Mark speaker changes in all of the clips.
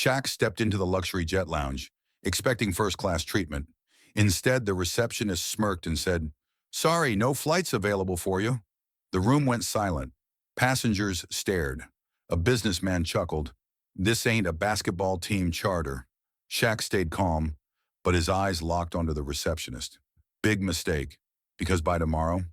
Speaker 1: Shaq stepped into the luxury jet lounge, expecting first-class treatment. Instead, the receptionist smirked and said, "Sorry, no flights available for you." The room went silent. Passengers stared. A businessman chuckled. "This ain't a basketball team charter." Shaq stayed calm, but his eyes locked onto the receptionist. Big mistake, because by tomorrow,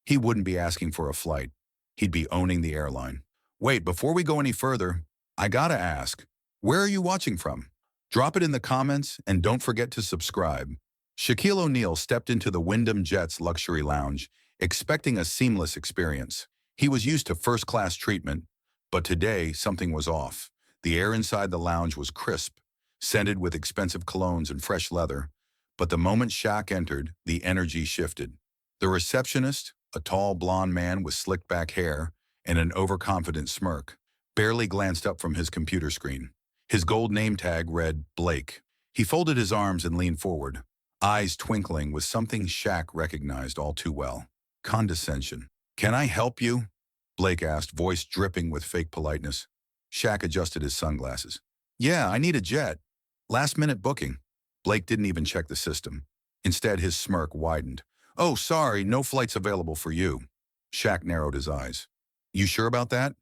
Speaker 1: he wouldn't be asking for a flight. He'd be owning the airline. Wait, before we go any further, I gotta ask, where are you watching from? Drop it in the comments and don't forget to subscribe. Shaquille O'Neal stepped into the Wyndham Jets luxury lounge, expecting a seamless experience. He was used to first-class treatment, but today something was off. The air inside the lounge was crisp, scented with expensive colognes and fresh leather. But the moment Shaq entered, the energy shifted. The receptionist, a tall blonde man with slicked-back hair and an overconfident smirk, barely glanced up from his computer screen. His gold name tag read Blake. He folded his arms and leaned forward, eyes twinkling with something Shaq recognized all too well: condescension. "Can I help you?" Blake asked, voice dripping with fake politeness. Shaq adjusted his sunglasses. "Yeah, I need a jet. Last-minute booking." Blake didn't even check the system. Instead, his smirk widened. "Oh, sorry, no flights available for you." Shaq narrowed his eyes. "You sure about that?"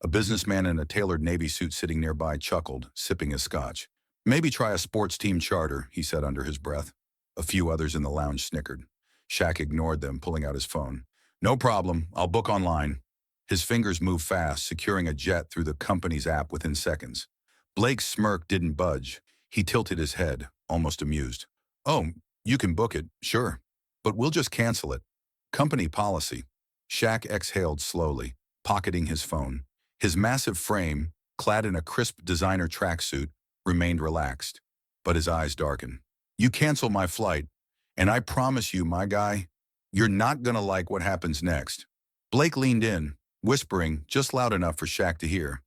Speaker 1: A businessman in a tailored Navy suit sitting nearby chuckled, sipping his scotch. "Maybe try a sports team charter," he said under his breath. A few others in the lounge snickered. Shaq ignored them, pulling out his phone. "No problem, I'll book online." His fingers moved fast, securing a jet through the company's app within seconds. Blake's smirk didn't budge. He tilted his head, almost amused. "Oh, you can book it, sure. But we'll just cancel it. Company policy." Shaq exhaled slowly, pocketing his phone. His massive frame, clad in a crisp designer tracksuit, remained relaxed, but his eyes darkened. "You cancel my flight, and I promise you, my guy, you're not gonna like what happens next." Blake leaned in, whispering just loud enough for Shaq to hear.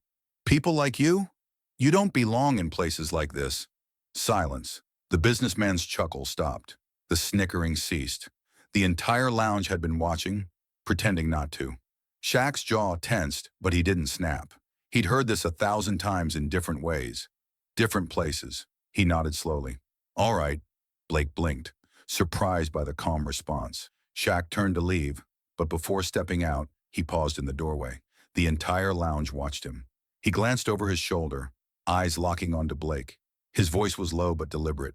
Speaker 1: "People like you? You don't belong in places like this." Silence. The businessman's chuckle stopped. The snickering ceased. The entire lounge had been watching, pretending not to. Shaq's jaw tensed, but he didn't snap. He'd heard this 1,000 times in different ways, different places. He nodded slowly. "All right." Blake blinked, surprised by the calm response. Shaq turned to leave, but before stepping out, he paused in the doorway. The entire lounge watched him. He glanced over his shoulder, eyes locking onto Blake. His voice was low but deliberate.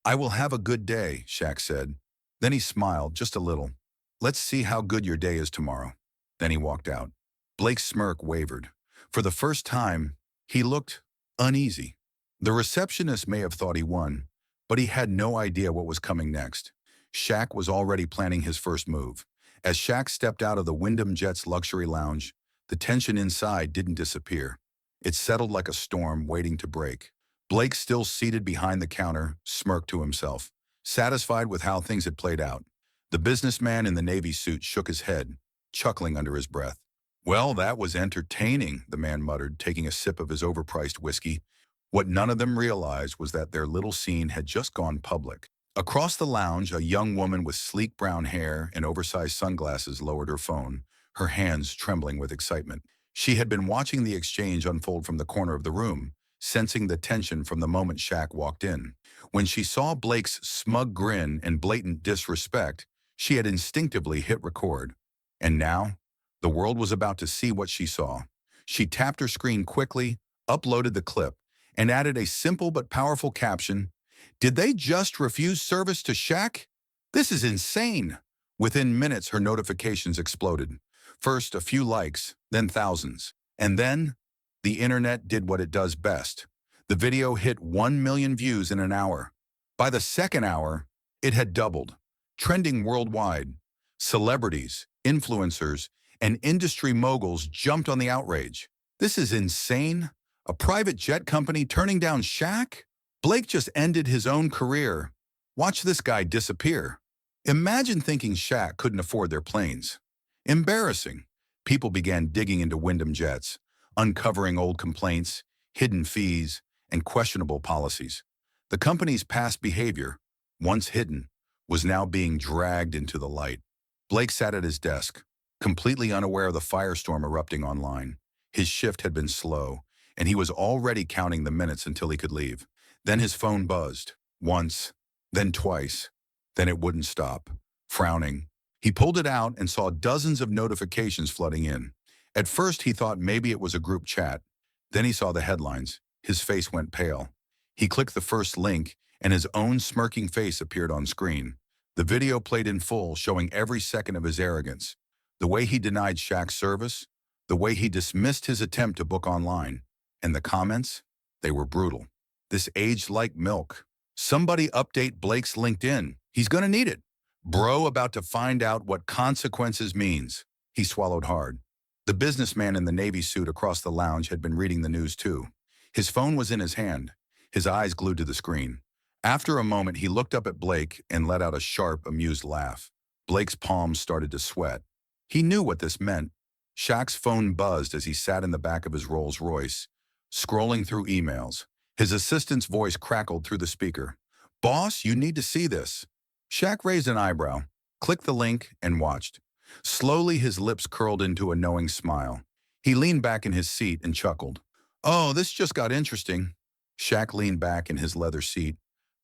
Speaker 1: "I will have a good day," Shaq said. Then he smiled, just a little. "Let's see how good your day is tomorrow." Then he walked out. Blake's smirk wavered. For the first time, he looked uneasy. The receptionist may have thought he won, but he had no idea what was coming next. Shaq was already planning his first move. As Shaq stepped out of the Wyndham Jets luxury lounge, the tension inside didn't disappear. It settled like a storm waiting to break. Blake, still seated behind the counter, smirked to himself, satisfied with how things had played out. The businessman in the Navy suit shook his head, chuckling under his breath. "Well, that was entertaining," the man muttered, taking a sip of his overpriced whiskey. What none of them realized was that their little scene had just gone public. Across the lounge, a young woman with sleek brown hair and oversized sunglasses lowered her phone, her hands trembling with excitement. She had been watching the exchange unfold from the corner of the room, sensing the tension from the moment Shaq walked in. When she saw Blake's smug grin and blatant disrespect, she had instinctively hit record. And now, the world was about to see what she saw. She tapped her screen quickly, uploaded the clip, and added a simple but powerful caption: "Did they just refuse service to Shaq? This is insane." Within minutes, her notifications exploded. First, a few likes, then thousands. And then, the internet did what it does best. The video hit 1 million views in an hour. By the second hour, it had doubled, trending worldwide. Celebrities, influencers, and industry moguls jumped on the outrage. "This is insane. A private jet company turning down Shaq? Blake just ended his own career. Watch this guy disappear." Imagine thinking Shaq couldn't afford their planes. Embarrassing. People began digging into Wyndham Jets, uncovering old complaints, hidden fees, and questionable policies. The company's past behavior, once hidden, was now being dragged into the light. Blake sat at his desk, completely unaware of the firestorm erupting online. His shift had been slow, and he was already counting the minutes until he could leave. Then his phone buzzed. Once, then twice. Then it wouldn't stop. Frowning, he pulled it out and saw dozens of notifications flooding in. At first, he thought maybe it was a group chat. Then he saw the headlines. His face went pale. He clicked the first link, and his own smirking face appeared on screen. The video played in full, showing every second of his arrogance. The way he denied Shaq's service, the way he dismissed his attempt to book online. And the comments? They were brutal. This aged like milk. Somebody update Blake's LinkedIn. He's gonna need it. Bro about to find out what consequences means. He swallowed hard. The businessman in the navy suit across the lounge had been reading the news too. His phone was in his hand, his eyes glued to the screen. After a moment, he looked up at Blake and let out a sharp, amused laugh. Blake's palms started to sweat. He knew what this meant. Shaq's phone buzzed as he sat in the back of his Rolls-Royce, scrolling through emails. His assistant's voice crackled through the speaker. "Boss, you need to see this." Shaq raised an eyebrow, clicked the link, and watched. Slowly, his lips curled into a knowing smile. He leaned back in his seat and chuckled. "Oh, this just got interesting." Shaq leaned back in his leather seat,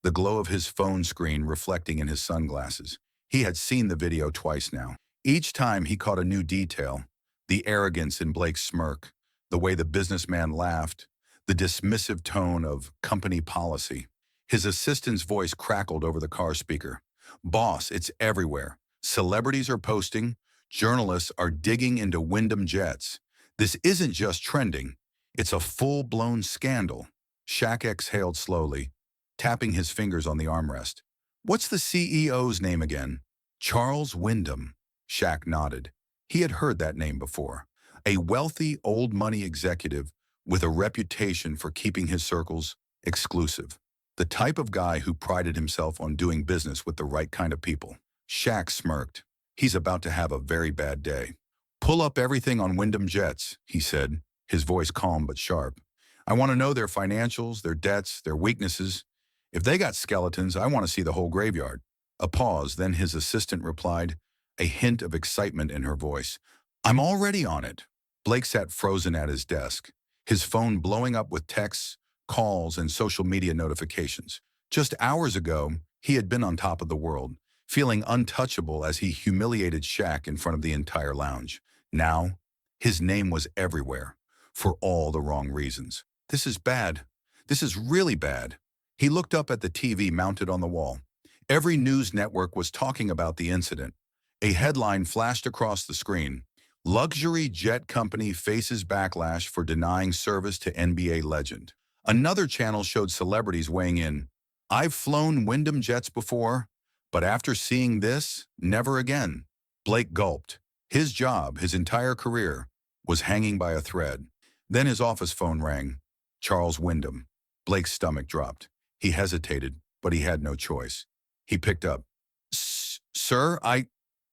Speaker 1: the glow of his phone screen reflecting in his sunglasses. He had seen the video twice now. Each time he caught a new detail: the arrogance in Blake's smirk, the way the businessman laughed, the dismissive tone of company policy. His assistant's voice crackled over the car speaker. "Boss, it's everywhere. Celebrities are posting. Journalists are digging into Wyndham jets. This isn't just trending. It's a full-blown scandal." Shaq exhaled slowly, tapping his fingers on the armrest. "What's the CEO's name again?" "Charles Wyndham." Shaq nodded. He had heard that name before. A wealthy, old-money executive with a reputation for keeping his circles exclusive. The type of guy who prided himself on doing business with the right kind of people. Shaq smirked. He's about to have a very bad day. "Pull up everything on Wyndham Jets," he said, his voice calm but sharp. "I want to know their financials, their debts, their weaknesses. If they got skeletons, I want to see the whole graveyard." A pause, then his assistant replied, a hint of excitement in her voice. "I'm already on it." Blake sat frozen at his desk, his phone blowing up with texts, calls, and social media notifications. Just hours ago, he had been on top of the world, feeling untouchable as he humiliated Shaq in front of the entire lounge. Now, his name was everywhere, for all the wrong reasons. This is bad. This is really bad. He looked up at the TV mounted on the wall. Every news network was talking about the incident. A headline flashed across the screen: "Luxury jet company faces backlash for denying service to NBA legend." Another channel showed celebrities weighing in. "I've flown Wyndham jets before, but after seeing this, never again." Blake gulped. His job, his entire career, was hanging by a thread. Then his office phone rang. Charles Wyndham. Blake's stomach dropped. He hesitated, but he had no choice. He picked up. "Sir,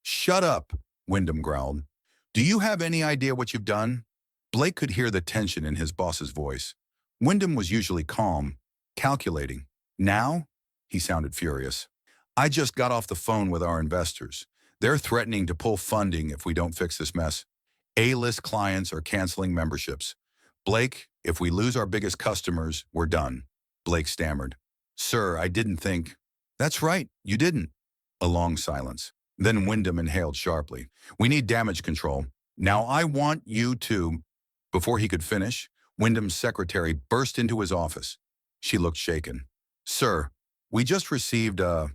Speaker 1: Shut up," Wyndham growled. "Do you have any idea what you've done?" Blake could hear the tension in his boss's voice. Wyndham was usually calm, calculating. Now, he sounded furious. "I just got off the phone with our investors. They're threatening to pull funding if we don't fix this mess. A-list clients are canceling memberships. Blake, if we lose our biggest customers, we're done." Blake stammered. "Sir, I didn't think." "That's right, you didn't." A long silence. Then Wyndham inhaled sharply. "We need damage control. Now I want you to—" Before he could finish, Wyndham's secretary burst into his office. She looked shaken. "Sir, we just received a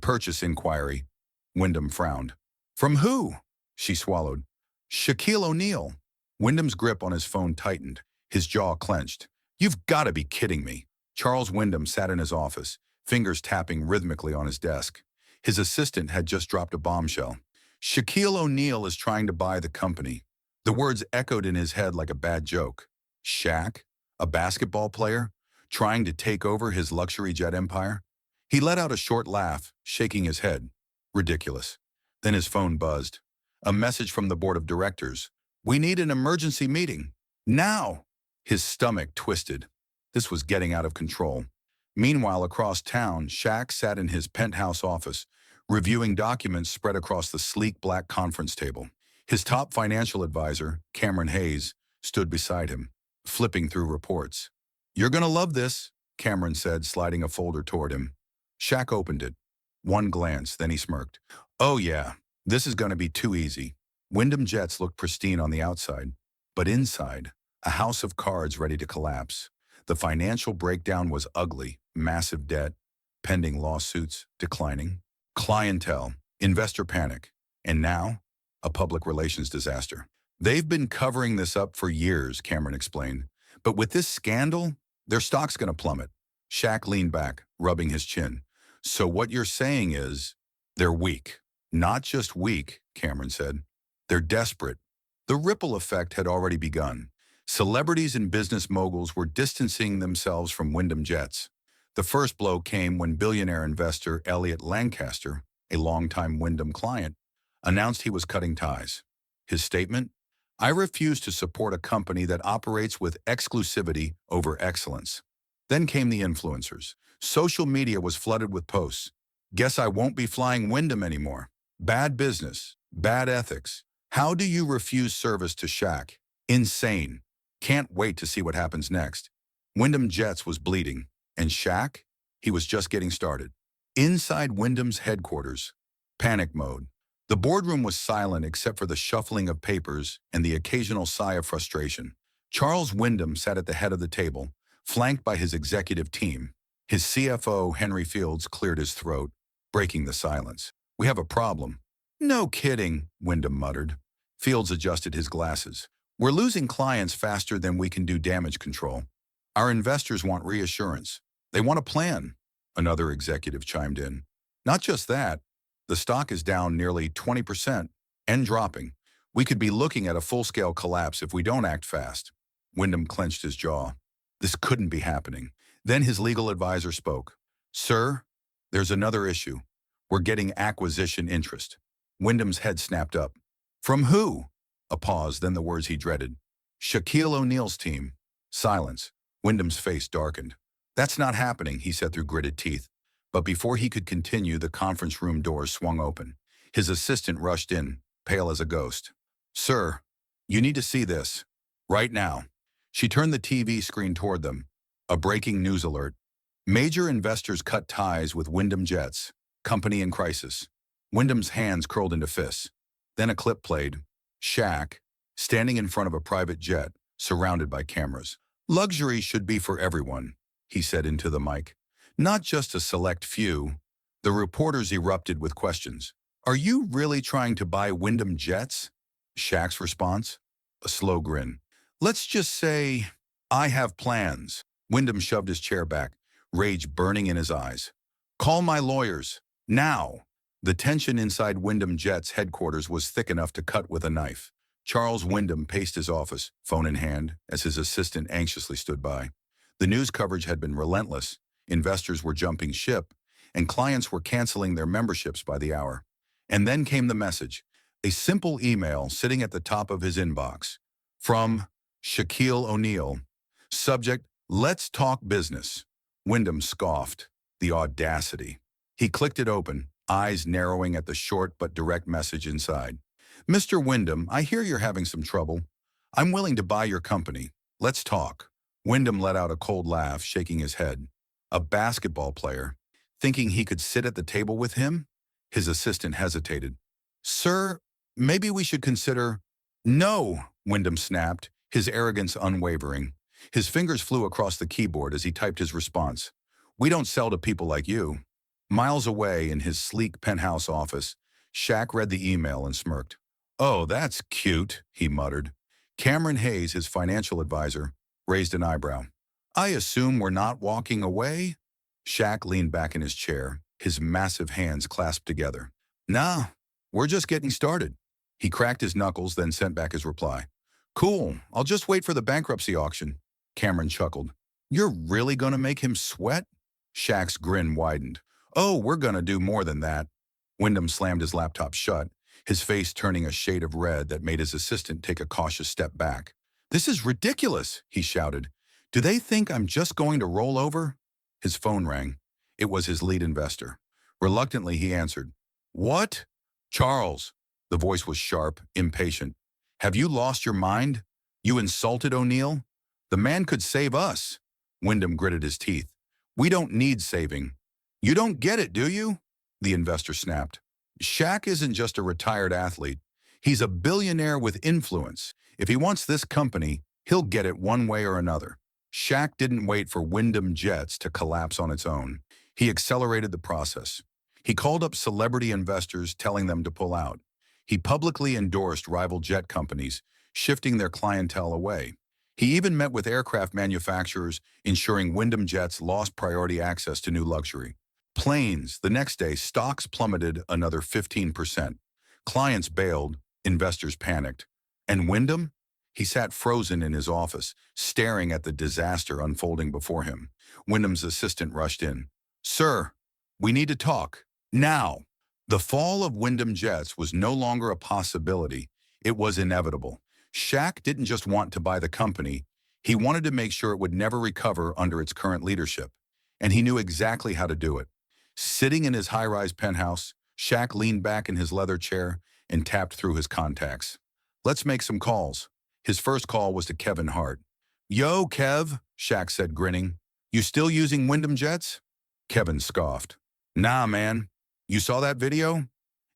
Speaker 1: purchase inquiry." Wyndham frowned. "From who?" She swallowed. "Shaquille O'Neal." Wyndham's grip on his phone tightened. His jaw clenched. "You've got to be kidding me." Charles Wyndham sat in his office, fingers tapping rhythmically on his desk. His assistant had just dropped a bombshell. "Shaquille O'Neal is trying to buy the company." The words echoed in his head like a bad joke. Shaq, a basketball player, trying to take over his luxury jet empire? He let out a short laugh, shaking his head. Ridiculous. Then his phone buzzed. A message from the board of directors. "We need an emergency meeting. Now!" His stomach twisted. This was getting out of control. Meanwhile, across town, Shaq sat in his penthouse office, reviewing documents spread across the sleek black conference table. His top financial advisor, Cameron Hayes, stood beside him. flipping through reports. "You're gonna love this," Cameron said, sliding a folder toward him. Shaq opened it. One glance, then he smirked. "Oh yeah, this is gonna be too easy." Wyndham Jets looked pristine on the outside, but inside, a house of cards ready to collapse. The financial breakdown was ugly: massive debt, pending lawsuits, declining clientele, investor panic, and now, a public relations disaster. "They've been covering this up for years," Cameron explained. "But with this scandal, their stock's going to plummet." Shaq leaned back, rubbing his chin. "So what you're saying is, they're weak." "Not just weak," Cameron said. "They're desperate." The ripple effect had already begun. Celebrities and business moguls were distancing themselves from Wyndham Jets. The first blow came when billionaire investor Elliot Lancaster, a longtime Wyndham client, announced he was cutting ties. His statement? "I refuse to support a company that operates with exclusivity over excellence." Then came the influencers. Social media was flooded with posts. "Guess I won't be flying Wyndham anymore. Bad business. Bad ethics. How do you refuse service to Shaq? Insane. Can't wait to see what happens next." Wyndham Jets was bleeding. And Shaq? He was just getting started. Inside Wyndham's headquarters, panic mode. The boardroom was silent except for the shuffling of papers and the occasional sigh of frustration. Charles Wyndham sat at the head of the table, flanked by his executive team. His CFO, Henry Fields, cleared his throat, breaking the silence. "We have a problem." "No kidding," Wyndham muttered. Fields adjusted his glasses. "We're losing clients faster than we can do damage control. Our investors want reassurance. They want a plan," another executive chimed in. "Not just that, the stock is down nearly 20% and dropping. We could be looking at a full-scale collapse if we don't act fast." Wyndham clenched his jaw. This couldn't be happening. Then his legal advisor spoke. "Sir, there's another issue. We're getting acquisition interest." Wyndham's head snapped up. "From who?" A pause, then the words he dreaded. "Shaquille O'Neal's team." Silence. Wyndham's face darkened. "That's not happening," he said through gritted teeth. But before he could continue, the conference room doors swung open. His assistant rushed in, pale as a ghost. "Sir, you need to see this. Right now." She turned the TV screen toward them. A breaking news alert. "Major investors cut ties with Wyndham Jets. Company in crisis." Wyndham's hands curled into fists. Then a clip played. Shaq, standing in front of a private jet, surrounded by cameras. "Luxury should be for everyone," he said into the mic. "Not just a select few." The reporters erupted with questions. "Are you really trying to buy Wyndham Jets?" Shaq's response? A slow grin. "Let's just say, I have plans." Wyndham shoved his chair back, rage burning in his eyes. "Call my lawyers. Now." The tension inside Wyndham Jets headquarters was thick enough to cut with a knife. Charles Wyndham paced his office, phone in hand, as his assistant anxiously stood by. The news coverage had been relentless. Investors were jumping ship, and clients were canceling their memberships by the hour. And then came the message, a simple email sitting at the top of his inbox. From Shaquille O'Neal. Subject, "Let's talk business." Wyndham scoffed. The audacity. He clicked it open, eyes narrowing at the short but direct message inside. "Mr. Wyndham, I hear you're having some trouble. I'm willing to buy your company. Let's talk." Wyndham let out a cold laugh, shaking his head. A basketball player, thinking he could sit at the table with him? His assistant hesitated. "Sir, maybe we should consider—" "No," Wyndham snapped, his arrogance unwavering. His fingers flew across the keyboard as he typed his response. "We don't sell to people like you." Miles away in his sleek penthouse office, Shaq read the email and smirked. "Oh, that's cute," he muttered. Cameron Hayes, his financial advisor, raised an eyebrow. "I assume we're not walking away?" Shaq leaned back in his chair, his massive hands clasped together. "Nah, we're just getting started." He cracked his knuckles, then sent back his reply. "Cool, I'll just wait for the bankruptcy auction." Cameron chuckled. "You're really going to make him sweat?" Shaq's grin widened. "Oh, we're going to do more than that." Wyndham slammed his laptop shut, his face turning a shade of red that made his assistant take a cautious step back. "This is ridiculous," he shouted. "Do they think I'm just going to roll over?" His phone rang. It was his lead investor. Reluctantly, he answered. "What?" "Charles." The voice was sharp, impatient. "Have you lost your mind? You insulted O'Neal?" The man could save us. Wyndham gritted his teeth. We don't need saving. You don't get it, do you? The investor snapped. Shaq isn't just a retired athlete. He's a billionaire with influence. If he wants this company, he'll get it one way or another. Shaq didn't wait for Wyndham Jets to collapse on its own. He accelerated the process. He called up celebrity investors telling them to pull out. He publicly endorsed rival jet companies, shifting their clientele away. He even met with aircraft manufacturers, ensuring Wyndham Jets lost priority access to new luxury. Planes, the next day, stocks plummeted another 15%. Clients bailed, investors panicked. And Wyndham? He sat frozen in his office, staring at the disaster unfolding before him. Wyndham's assistant rushed in. Sir, we need to talk. Now. The fall of Wyndham Jets was no longer a possibility. It was inevitable. Shaq didn't just want to buy the company. He wanted to make sure it would never recover under its current leadership. And he knew exactly how to do it. Sitting in his high-rise penthouse, Shaq leaned back in his leather chair and tapped through his contacts. Let's make some calls. His first call was to Kevin Hart. Yo, Kev, Shaq said, grinning. You still using Wyndham Jets? Kevin scoffed. Nah, man. You saw that video?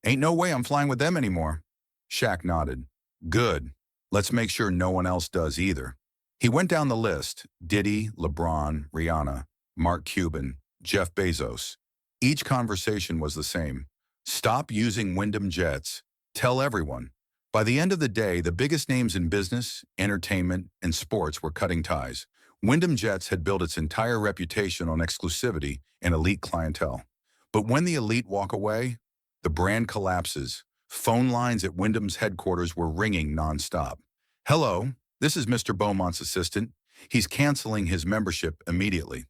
Speaker 1: Ain't no way I'm flying with them anymore. Shaq nodded. Good. Let's make sure no one else does either. He went down the list. Diddy, LeBron, Rihanna, Mark Cuban, Jeff Bezos. Each conversation was the same. Stop using Wyndham Jets. Tell everyone. By the end of the day, the biggest names in business, entertainment, and sports were cutting ties. Wyndham Jets had built its entire reputation on exclusivity and elite clientele. But when the elite walk away, the brand collapses. Phone lines at Wyndham's headquarters were ringing nonstop. Hello, this is Mr. Beaumont's assistant. He's canceling his membership immediately.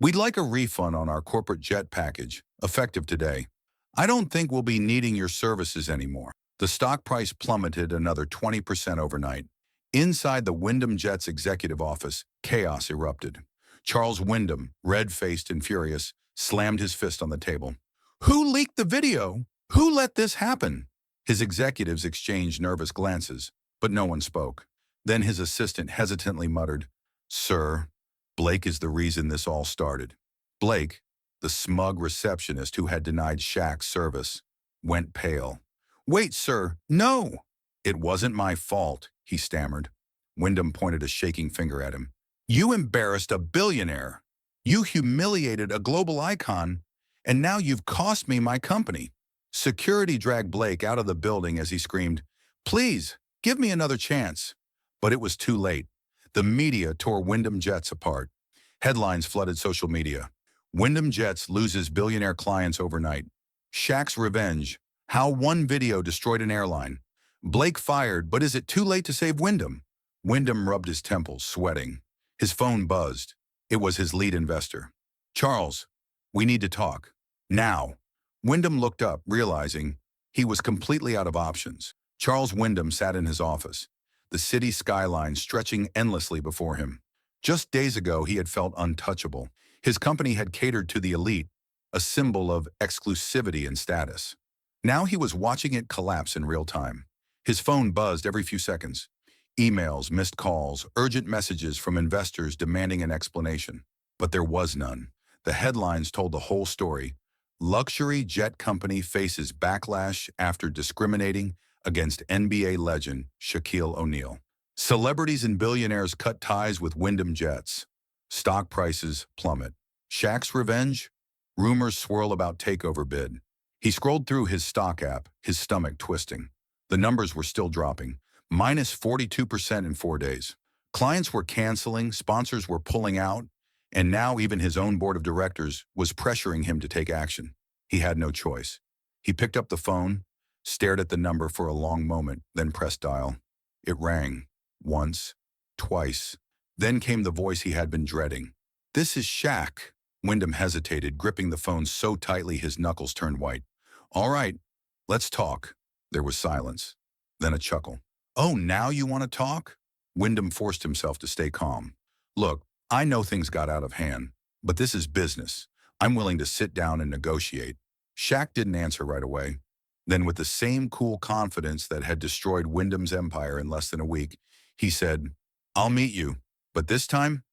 Speaker 1: We'd like a refund on our corporate jet package, effective today. I don't think we'll be needing your services anymore. The stock price plummeted another 20% overnight. Inside the Wyndham Jets executive office, chaos erupted. Charles Wyndham, red-faced and furious, slammed his fist on the table. Who leaked the video? Who let this happen? His executives exchanged nervous glances, but no one spoke. Then his assistant hesitantly muttered, Sir, Blake is the reason this all started. Blake, the smug receptionist who had denied Shaq's service, went pale. Wait, sir, no! It wasn't my fault, he stammered. Wyndham pointed a shaking finger at him. You embarrassed a billionaire. You humiliated a global icon, and now you've cost me my company. Security dragged Blake out of the building as he screamed, Please, give me another chance. But it was too late. The media tore Wyndham Jets apart. Headlines flooded social media. Wyndham Jets loses billionaire clients overnight. Shaq's revenge. How one video destroyed an airline. Blake fired, but is it too late to save Wyndham? Wyndham rubbed his temples, sweating. His phone buzzed. It was his lead investor. Charles, we need to talk. Now. Wyndham looked up, realizing he was completely out of options. Charles Wyndham sat in his office, the city skyline stretching endlessly before him. Just days ago, he had felt untouchable. His company had catered to the elite, a symbol of exclusivity and status. Now he was watching it collapse in real time. His phone buzzed every few seconds. Emails, missed calls, urgent messages from investors demanding an explanation. But there was none. The headlines told the whole story. Luxury jet company faces backlash after discriminating against NBA legend Shaquille O'Neal. Celebrities and billionaires cut ties with Wyndham Jets. Stock prices plummet. Shaq's revenge? Rumors swirl about takeover bid. He scrolled through his stock app, his stomach twisting. The numbers were still dropping, minus 42% in 4 days. Clients were canceling, sponsors were pulling out, and now even his own board of directors was pressuring him to take action. He had no choice. He picked up the phone, stared at the number for a long moment, then pressed dial. It rang. Once, twice. Then came the voice he had been dreading. This is Shaq. Wyndham hesitated, gripping the phone so tightly his knuckles turned white. All right, let's talk. There was silence. Then a chuckle. Oh, now you want to talk? Wyndham forced himself to stay calm. Look, I know things got out of hand, but this is business. I'm willing to sit down and negotiate. Shaq didn't answer right away. Then, with the same cool confidence that had destroyed Wyndham's empire in less than a week, he said, I'll meet you, But this time,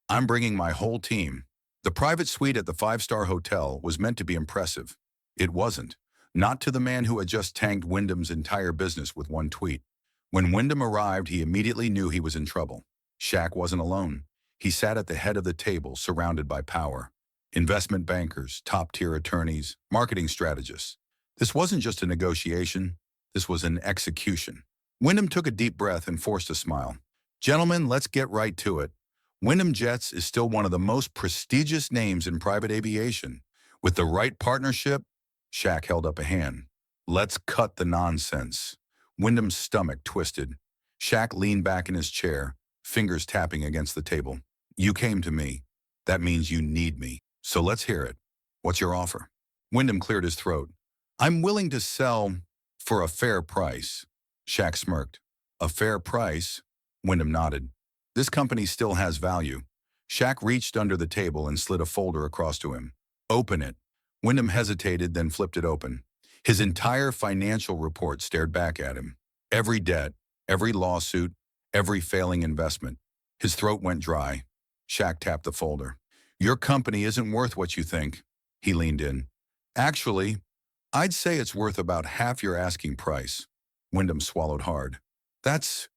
Speaker 1: I'm bringing my whole team. The private suite at the five-star hotel was meant to be impressive. It wasn't. Not to the man who had just tanked Wyndham's entire business with one tweet. When Wyndham arrived, he immediately knew he was in trouble. Shaq wasn't alone. He sat at the head of the table, surrounded by power. Investment bankers, top-tier attorneys, marketing strategists. This wasn't just a negotiation. This was an execution. Wyndham took a deep breath and forced a smile. Gentlemen, let's get right to it. Wyndham Jets is still one of the most prestigious names in private aviation. With the right partnership, Shaq held up a hand. Let's cut the nonsense. Wyndham's stomach twisted. Shaq leaned back in his chair, fingers tapping against the table. You came to me. That means you need me. So let's hear it. What's your offer? Wyndham cleared his throat. I'm willing to sell for a fair price. Shaq smirked. A fair price? Wyndham nodded. This company still has value. Shaq reached under the table and slid a folder across to him. Open it. Wyndham hesitated, then flipped it open. His entire financial report stared back at him. Every debt, every lawsuit, every failing investment. His throat went dry. Shaq tapped the folder. Your company isn't worth what you think. He leaned in. Actually, I'd say it's worth about half your asking price. Wyndham swallowed hard. That's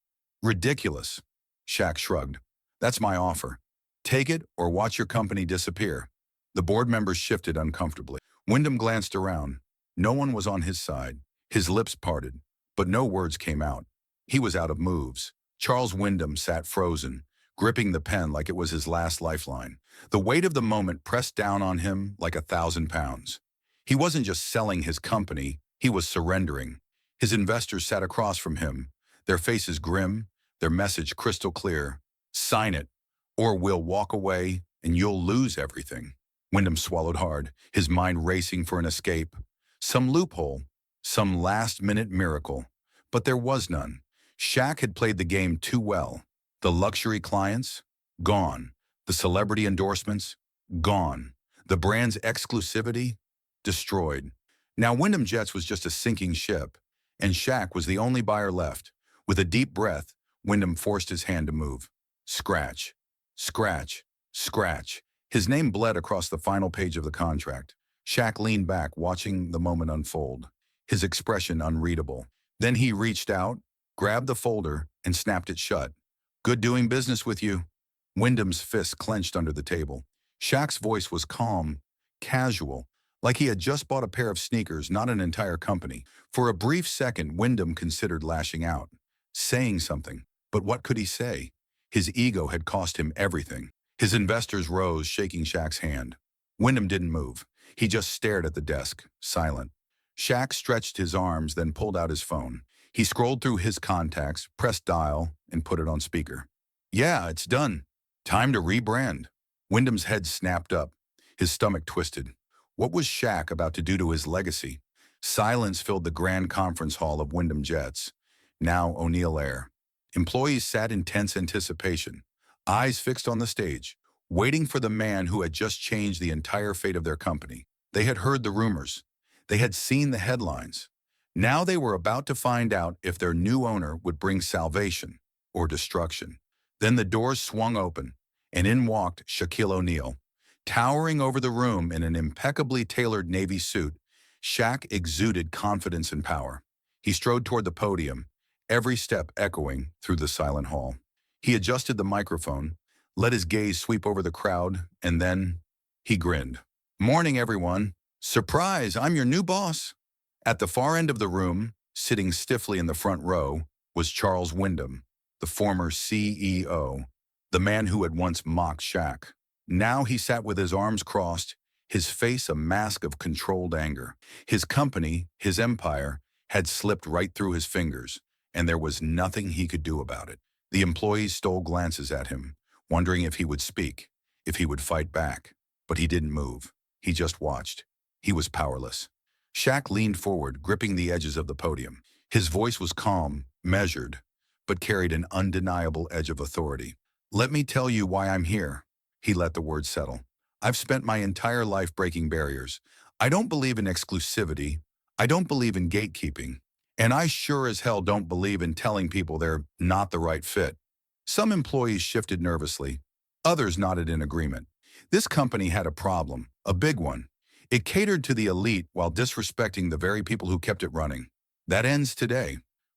Speaker 1: ridiculous. Shaq shrugged. That's my offer. Take it or watch your company disappear. The board members shifted uncomfortably. Wyndham glanced around. No one was on his side. His lips parted, but no words came out. He was out of moves. Charles Wyndham sat frozen, gripping the pen like it was his last lifeline. The weight of the moment pressed down on him like 1,000 pounds. He wasn't just selling his company, he was surrendering. His investors sat across from him, their faces grim, their message crystal clear. Sign it, or we'll walk away and you'll lose everything. Wyndham swallowed hard, his mind racing for an escape. Some loophole, some last-minute miracle. But there was none. Shaq had played the game too well. The luxury clients? Gone. The celebrity endorsements? Gone. The brand's exclusivity? Destroyed. Now Wyndham Jets was just a sinking ship, and Shaq was the only buyer left. With a deep breath, Wyndham forced his hand to move. Scratch. Scratch. Scratch. His name bled across the final page of the contract. Shaq leaned back, watching the moment unfold, his expression unreadable. Then he reached out, grabbed the folder, and snapped it shut. Good doing business with you. Wyndham's fist clenched under the table. Shaq's voice was calm, casual, like he had just bought a pair of sneakers, not an entire company. For a brief second, Wyndham considered lashing out, saying something. But what could he say? His ego had cost him everything. His investors rose, shaking Shaq's hand. Wyndham didn't move. He just stared at the desk, silent. Shaq stretched his arms, then pulled out his phone. He scrolled through his contacts, pressed dial, and put it on speaker. Yeah, it's done. Time to rebrand. Wyndham's head snapped up. His stomach twisted. What was Shaq about to do to his legacy? Silence filled the grand conference hall of Wyndham Jets, now O'Neill Air. Employees sat in tense anticipation, eyes fixed on the stage, waiting for the man who had just changed the entire fate of their company. They had heard the rumors. They had seen the headlines. Now they were about to find out if their new owner would bring salvation or destruction. Then the doors swung open, and in walked Shaquille O'Neal. Towering over the room in an impeccably tailored Navy suit, Shaq exuded confidence and power. He strode toward the podium, every step echoing through the silent hall. He adjusted the microphone, let his gaze sweep over the crowd, and then he grinned. Morning, everyone. Surprise, I'm your new boss. At the far end of the room, sitting stiffly in the front row, was Charles Wyndham, the former CEO, the man who had once mocked Shaq. Now he sat with his arms crossed, his face a mask of controlled anger. His company, his empire, had slipped right through his fingers, and there was nothing he could do about it. The employees stole glances at him, wondering if he would speak, if he would fight back. But he didn't move. He just watched. He was powerless. Shaq leaned forward, gripping the edges of the podium. His voice was calm, measured, but carried an undeniable edge of authority. Let me tell you why I'm here. He let the words settle. I've spent my entire life breaking barriers. I don't believe in exclusivity. I don't believe in gatekeeping. And I sure as hell don't believe in telling people they're not the right fit. Some employees shifted nervously. Others nodded in agreement. This company had a problem, a big one. It catered to the elite while disrespecting the very people who kept it running. That ends today.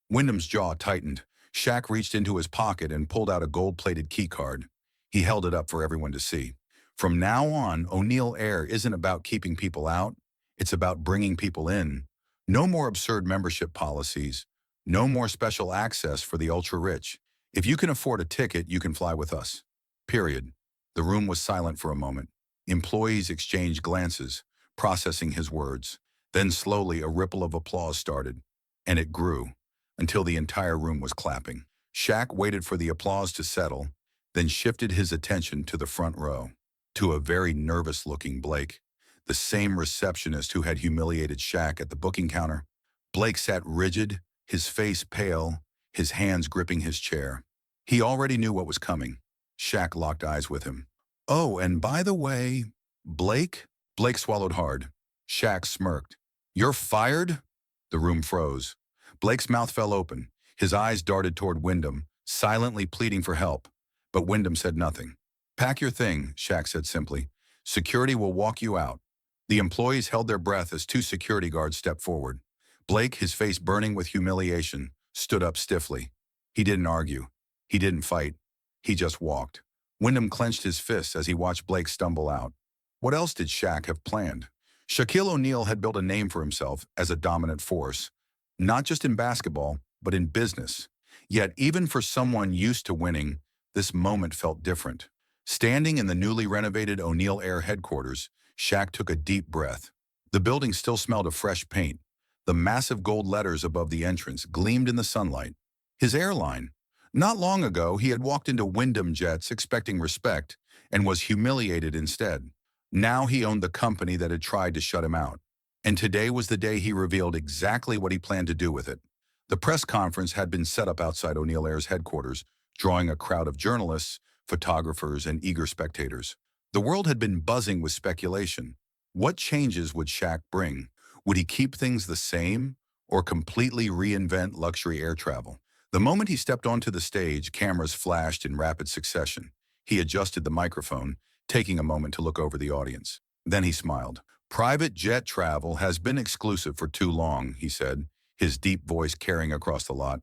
Speaker 1: Wyndham's jaw tightened. Shaq reached into his pocket and pulled out a gold-plated key card. He held it up for everyone to see. From now on, O'Neill Air isn't about keeping people out. It's about bringing people in. No more absurd membership policies. No more special access for the ultra-rich. If you can afford a ticket, you can fly with us. Period. The room was silent for a moment. Employees exchanged glances, processing his words. Then slowly a ripple of applause started, and it grew, until the entire room was clapping. Shaq waited for the applause to settle, then shifted his attention to the front row, to a very nervous-looking Blake, the same receptionist who had humiliated Shaq at the booking counter. Blake sat rigid, his face pale, his hands gripping his chair. He already knew what was coming. Shaq locked eyes with him. "Oh, and by the way, Blake?" Blake swallowed hard. Shaq smirked. "You're fired?" The room froze. Blake's mouth fell open. His eyes darted toward Wyndham, silently pleading for help. But Wyndham said nothing. "Pack your thing," Shaq said simply. "Security will walk you out." The employees held their breath as two security guards stepped forward. Blake, his face burning with humiliation, stood up stiffly. He didn't argue. He didn't fight. He just walked. Wyndham clenched his fists as he watched Blake stumble out. What else did Shaq have planned? Shaquille O'Neal had built a name for himself as a dominant force, not just in basketball, but in business. Yet even for someone used to winning, this moment felt different. Standing in the newly renovated O'Neill Air headquarters, Shaq took a deep breath. The building still smelled of fresh paint. The massive gold letters above the entrance gleamed in the sunlight. His airline. Not long ago, he had walked into Wyndham Jets expecting respect and was humiliated instead. Now he owned the company that had tried to shut him out. And today was the day he revealed exactly what he planned to do with it. The press conference had been set up outside O'Neill Air's headquarters, drawing a crowd of journalists, photographers, and eager spectators. The world had been buzzing with speculation. What changes would Shaq bring? Would he keep things the same or completely reinvent luxury air travel? The moment he stepped onto the stage, cameras flashed in rapid succession. He adjusted the microphone, taking a moment to look over the audience. Then he smiled. "Private jet travel has been exclusive for too long," he said, his deep voice carrying across the lot.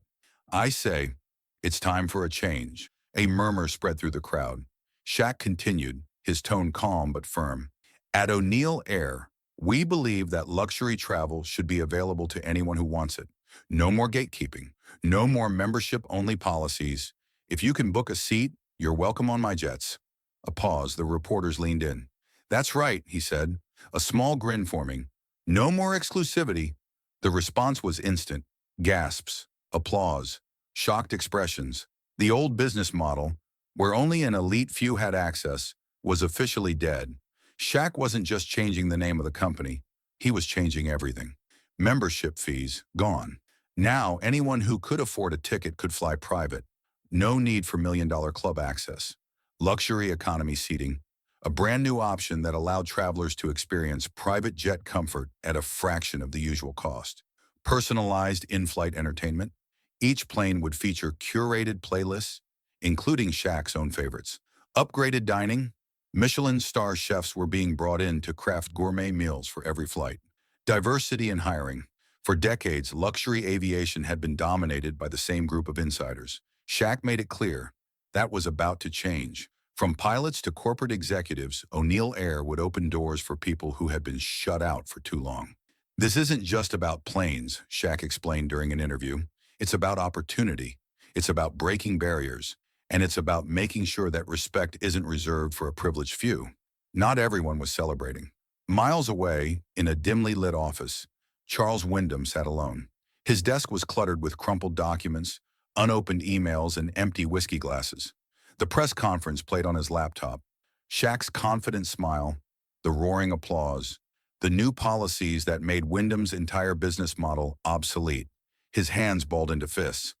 Speaker 1: "I say, it's time for a change." A murmur spread through the crowd. Shaq continued, his tone calm but firm. "At O'Neill Air, we believe that luxury travel should be available to anyone who wants it. No more gatekeeping. No more membership-only policies. If you can book a seat, you're welcome on my jets." A pause, the reporters leaned in. "That's right," he said, a small grin forming. "No more exclusivity." The response was instant. Gasps, applause, shocked expressions. The old business model, where only an elite few had access, was officially dead. Shaq wasn't just changing the name of the company. He was changing everything. Membership fees, gone. Now, anyone who could afford a ticket could fly private. No need for million-dollar club access. Luxury economy seating, a brand new option that allowed travelers to experience private jet comfort at a fraction of the usual cost. Personalized in-flight entertainment. Each plane would feature curated playlists, including Shaq's own favorites. Upgraded dining. Michelin star chefs were being brought in to craft gourmet meals for every flight. Diversity in hiring. For decades, luxury aviation had been dominated by the same group of insiders. Shaq made it clear that was about to change. From pilots to corporate executives, O'Neill Air would open doors for people who had been shut out for too long. "This isn't just about planes," Shaq explained during an interview. "It's about opportunity. It's about breaking barriers. And it's about making sure that respect isn't reserved for a privileged few." Not everyone was celebrating. Miles away, in a dimly lit office, Charles Wyndham sat alone. His desk was cluttered with crumpled documents, unopened emails, and empty whiskey glasses. The press conference played on his laptop. Shaq's confident smile, the roaring applause, the new policies that made Wyndham's entire business model obsolete. His hands balled into fists.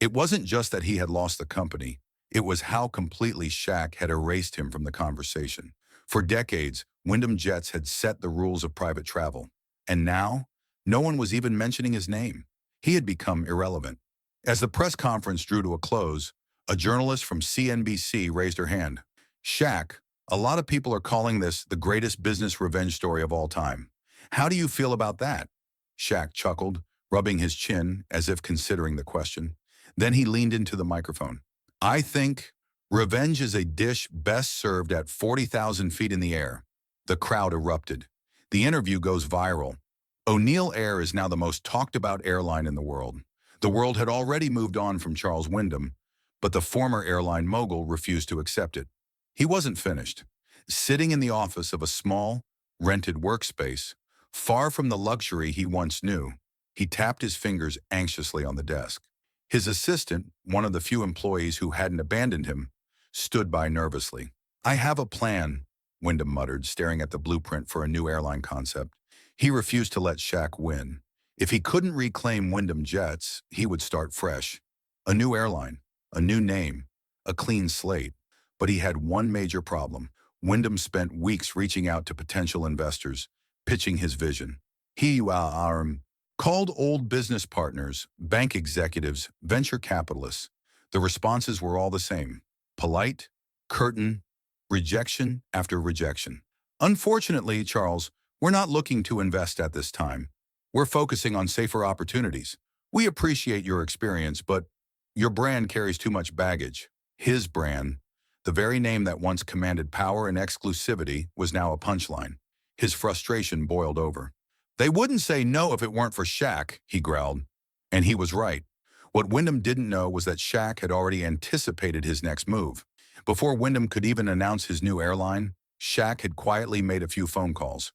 Speaker 1: It wasn't just that he had lost the company. It was how completely Shaq had erased him from the conversation. For decades, Wyndham Jets had set the rules of private travel. And now, no one was even mentioning his name. He had become irrelevant. As the press conference drew to a close, A journalist from CNBC raised her hand. Shaq, a lot of people are calling this the greatest business revenge story of all time. How do you feel about that? Shaq chuckled, rubbing his chin as if considering the question. Then he leaned into the microphone. I think revenge is a dish best served at 40,000 feet in the air. The crowd erupted. The interview goes viral. O'Neill Air is now the most talked about airline in the world. The world had already moved on from Charles Wyndham, but the former airline mogul refused to accept it. He wasn't finished. Sitting in the office of a small, rented workspace, far from the luxury he once knew, he tapped his fingers anxiously on the desk. His assistant, one of the few employees who hadn't abandoned him, stood by nervously. I have a plan, Wyndham muttered, staring at the blueprint for a new airline concept. He refused to let Shaq win. If he couldn't reclaim Wyndham Jets, he would start fresh. A new airline, a new name, a clean slate. But he had one major problem. Wyndham spent weeks reaching out to potential investors, pitching his vision. He called old business partners, bank executives, venture capitalists. The responses were all the same. Polite, curtain, rejection after rejection. Unfortunately, Charles, we're not looking to invest at this time. We're focusing on safer opportunities. We appreciate your experience, but your brand carries too much baggage. His brand, the very name that once commanded power and exclusivity, was now a punchline. His frustration boiled over. They wouldn't say no if it weren't for Shaq, he growled. And he was right. What Wyndham didn't know was that Shaq had already anticipated his next move. Before Wyndham could even announce his new airline, Shaq had quietly made a few phone calls.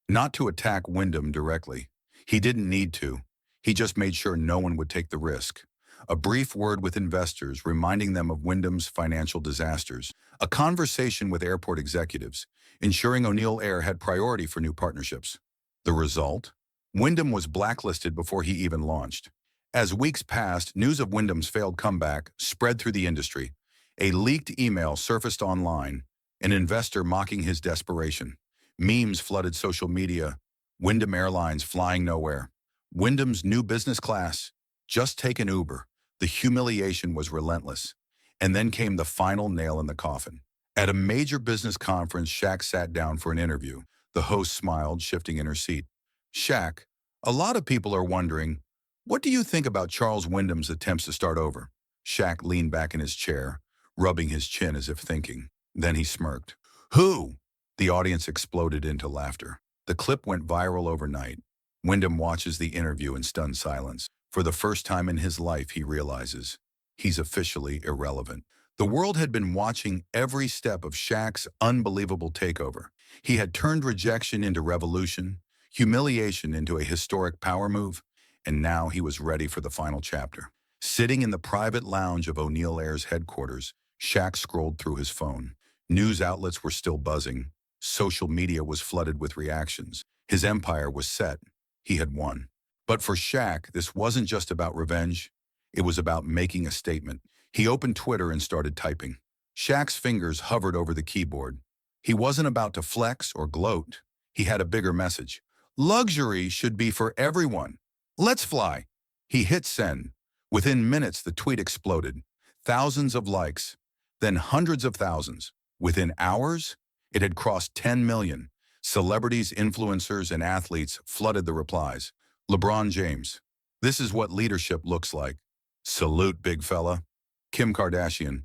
Speaker 1: Not to attack Wyndham directly. He didn't need to. He just made sure no one would take the risk. A brief word with investors reminding them of Wyndham's financial disasters. A conversation with airport executives, ensuring O'Neill Air had priority for new partnerships. The result? Wyndham was blacklisted before he even launched. As weeks passed, news of Wyndham's failed comeback spread through the industry. A leaked email surfaced online, an investor mocking his desperation. Memes flooded social media. Wyndham Airlines flying nowhere. Wyndham's new business class. Just take an Uber. The humiliation was relentless. And then came the final nail in the coffin. At a major business conference, Shaq sat down for an interview. The host smiled, shifting in her seat. Shaq, a lot of people are wondering, what do you think about Charles Wyndham's attempts to start over? Shaq leaned back in his chair, rubbing his chin as if thinking. Then he smirked. Who? The audience exploded into laughter. The clip went viral overnight. Wyndham watches the interview in stunned silence. For the first time in his life, he realizes he's officially irrelevant. The world had been watching every step of Shaq's unbelievable takeover. He had turned rejection into revolution, humiliation into a historic power move, and now he was ready for the final chapter. Sitting in the private lounge of O'Neill Air's headquarters, Shaq scrolled through his phone. News outlets were still buzzing. Social media was flooded with reactions. His empire was set. He had won. But for Shaq, this wasn't just about revenge. It was about making a statement. He opened Twitter and started typing. Shaq's fingers hovered over the keyboard. He wasn't about to flex or gloat. He had a bigger message. Luxury should be for everyone. Let's fly. He hit send. Within minutes, the tweet exploded. Thousands of likes, then hundreds of thousands. Within hours, it had crossed 10 million. Celebrities, influencers, and athletes flooded the replies. LeBron James. This is what leadership looks like. Salute, big fella. Kim Kardashian.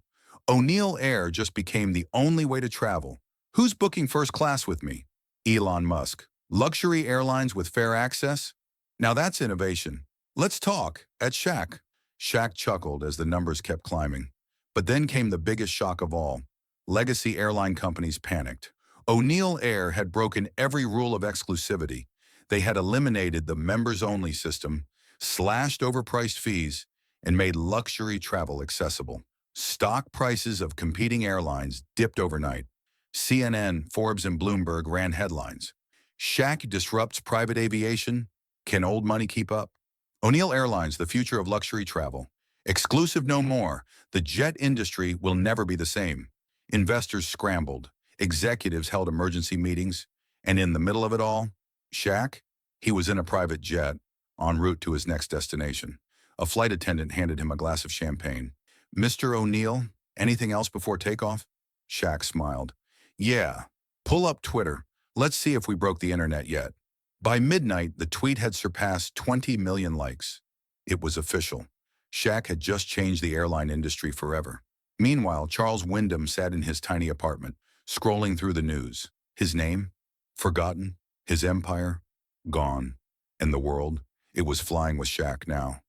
Speaker 1: O'Neill Air just became the only way to travel. Who's booking first class with me? Elon Musk. Luxury airlines with fair access? Now that's innovation. Let's talk. At Shaq. Shaq chuckled as the numbers kept climbing. But then came the biggest shock of all. Legacy airline companies panicked. O'Neill Air had broken every rule of exclusivity. They had eliminated the members-only system, slashed overpriced fees, and made luxury travel accessible. Stock prices of competing airlines dipped overnight. CNN, Forbes, and Bloomberg ran headlines. Shaq disrupts private aviation. Can old money keep up? O'Neill Airlines, the future of luxury travel. Exclusive no more. The jet industry will never be the same. Investors scrambled. Executives held emergency meetings. And in the middle of it all, Shaq? He was in a private jet, en route to his next destination. A flight attendant handed him a glass of champagne. Mr. O'Neill, anything else before takeoff? Shaq smiled. Yeah, pull up Twitter. Let's see if we broke the internet yet. By midnight, the tweet had surpassed 20 million likes. It was official. Shaq had just changed the airline industry forever. Meanwhile, Charles Wyndham sat in his tiny apartment, scrolling through the news. His name? Forgotten. His empire? Gone. And the world? It was flying with Shaq now.